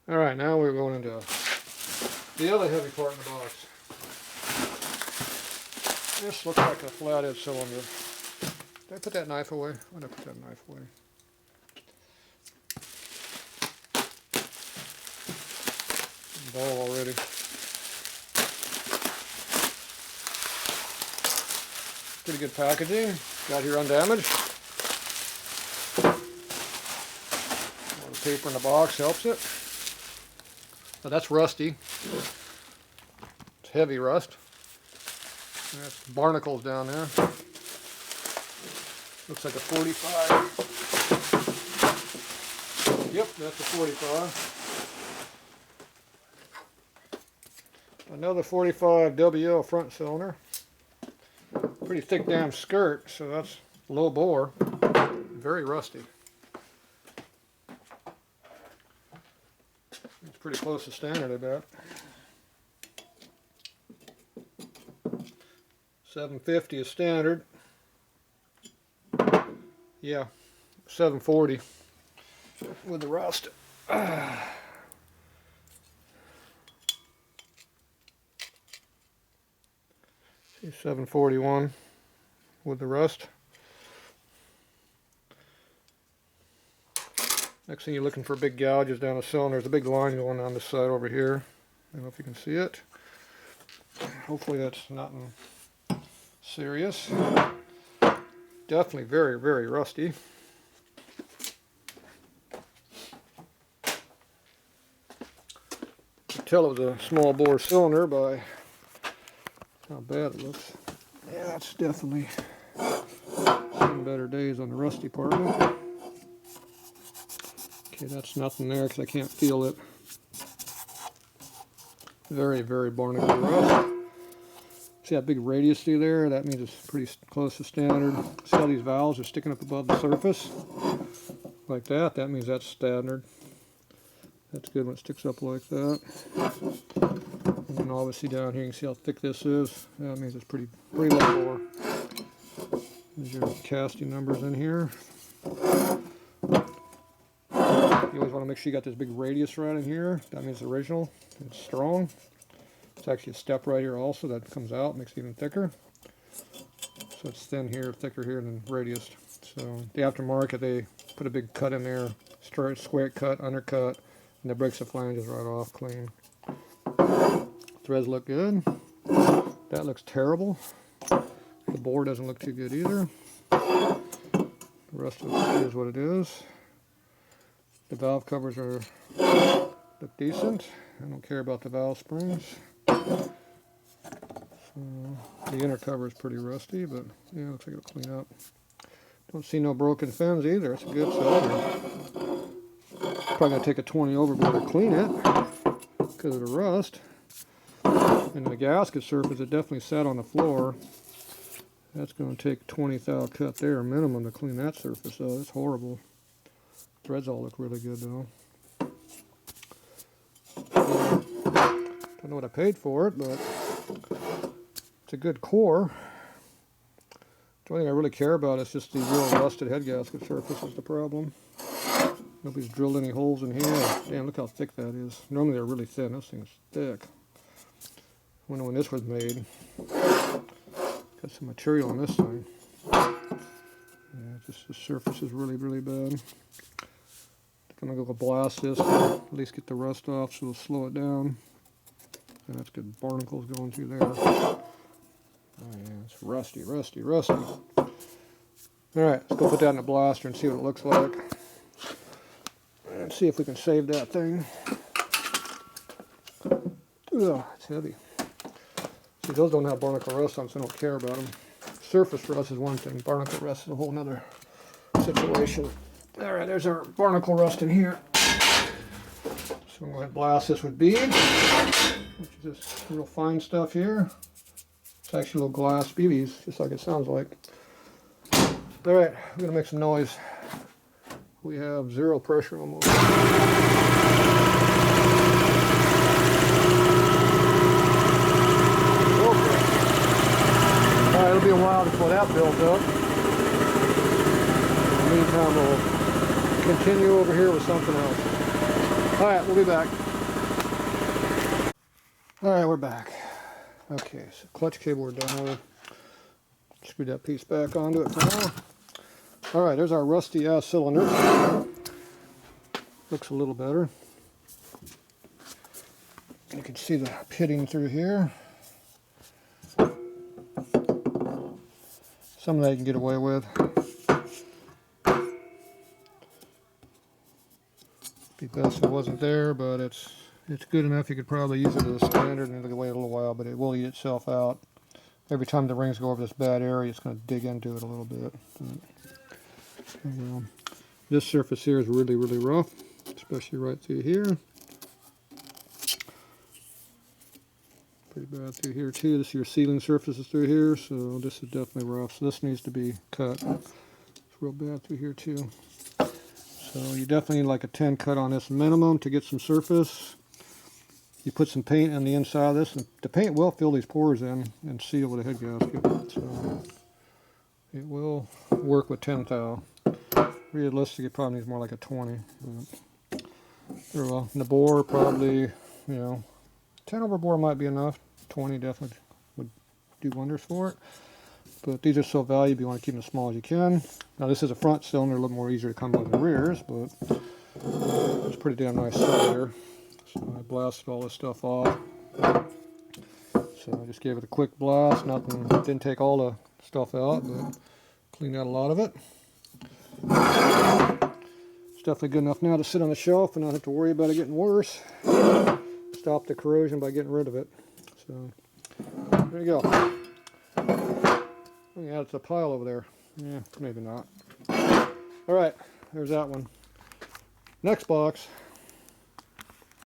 Alright, now we're going into the other heavy part in the box. This looks like a flathead cylinder. Did I put that knife away? Why did I put that knife away? Dull already. Pretty good packaging. Got here undamaged. All the paper in the box helps it. Now that's rusty. It's heavy rust. And that's barnacles down there. Looks like a 45. Yep, that's a 45. Another 45 WL front cylinder. Pretty thick damn skirt, so that's low bore. Very rusty. It's pretty close to standard, I bet. 750 is standard. Yeah, 740 with the rust. 741 with the rust. Next thing you're looking for big gouges down the cylinder. There's a big line going on this side over here. I don't know if you can see it. Hopefully that's nothing serious. Definitely very, very rusty. You can tell it was a small bore cylinder by how bad it looks. Yeah, that's definitely some better days on the rusty part of it. Okay, that's nothing there because I can't feel it. Very, very barnacle rust. See that big radius through there? That means it's pretty close to standard. See how these valves are sticking up above the surface? Like that. That means that's standard. That's good when it sticks up like that. And then obviously down here you can see how thick this is. That means it's pretty low bore. There's your casting numbers in here. You always want to make sure you got this big radius right in here. That means it's original. It's strong. It's actually a step right here also that comes out, makes it even thicker. So it's thin here, thicker here, and then radius. So the aftermarket, they put a big cut in there, straight, square cut, undercut, and that breaks the flanges right off clean. Threads look good. That looks terrible. The bore doesn't look too good either. The rest of it is what it is. The valve covers look decent. I don't care about the valve springs. So the inner cover is pretty rusty, but yeah, looks like it'll clean up. Don't see no broken fins either. It's a good cylinder. Probably gonna take a 20 overboard to clean it because of the rust. And the gasket surface, it definitely sat on the floor. That's going to take 20 thou cut there minimum to clean that surface. So it's horrible. Threads all look really good though. Don't know what I paid for it, but it's a good core. The only thing I really care about is just the real rusted head gasket surface is the problem. Nobody's drilled any holes in here. Damn, look how thick that is. Normally they're really thin. This thing's thick. I wonder when this was made. Got some material on this thing. Yeah, just the surface is really, really bad. I'm gonna go blast this, at least get the rust off, so it'll slow it down. And that's good barnacles going through there. Oh yeah, it's rusty, rusty, rusty. All right, let's go put that in a blaster and see what it looks like. And see if we can save that thing. Ugh, it's heavy. See, those don't have barnacle rust on, so I don't care about them. Surface rust is one thing. Barnacle rust is a whole nother situation. Alright, there's our barnacle rust in here. So I'm going to blast this with bead, which is this real fine stuff here. It's actually little glass BBs, just like it sounds like. Alright, we're going to make some noise. We have zero pressure almost. Alright, it'll be a while before that builds up. In the meantime, we'll continue over here with something else. Alright, we'll be back. Alright, we're back. Okay, so clutch cable we're done with. Screw that piece back onto it for now. Alright, there's our rusty ass cylinder. Looks a little better. You can see the pitting through here. Some of that you can get away with. Be best if it wasn't there, but it's good enough. You could probably use it as a standard and it'll wait a little while, but it will eat itself out. Every time the rings go over this bad area, it's going to dig into it a little bit. But, this surface here is really, really rough, especially right through here. Pretty bad through here too. This is your sealing surfaces through here, so this is definitely rough. So this needs to be cut. It's real bad through here too. So you definitely need like a 10 cut on this minimum to get some surface. You put some paint on the inside of this, and the paint will fill these pores in and seal with a head gasket. So it will work with 10 thou. Realistically, it probably needs more like a 20. But very well. And the bore probably, 10 over bore might be enough. 20 definitely would do wonders for it. But these are so valuable, you want to keep them as small as you can. Now this is a front cylinder, a little more easier to come by the rears, but it's a pretty damn nice cylinder. So I blasted all this stuff off. So I just gave it a quick blast. Nothing, didn't take all the stuff out, but cleaned out a lot of it. It's definitely good enough now to sit on the shelf and not have to worry about it getting worse. Stop the corrosion by getting rid of it. So there you go. Yeah, it's a pile over there. Yeah, maybe not. Alright, there's that one. Next box.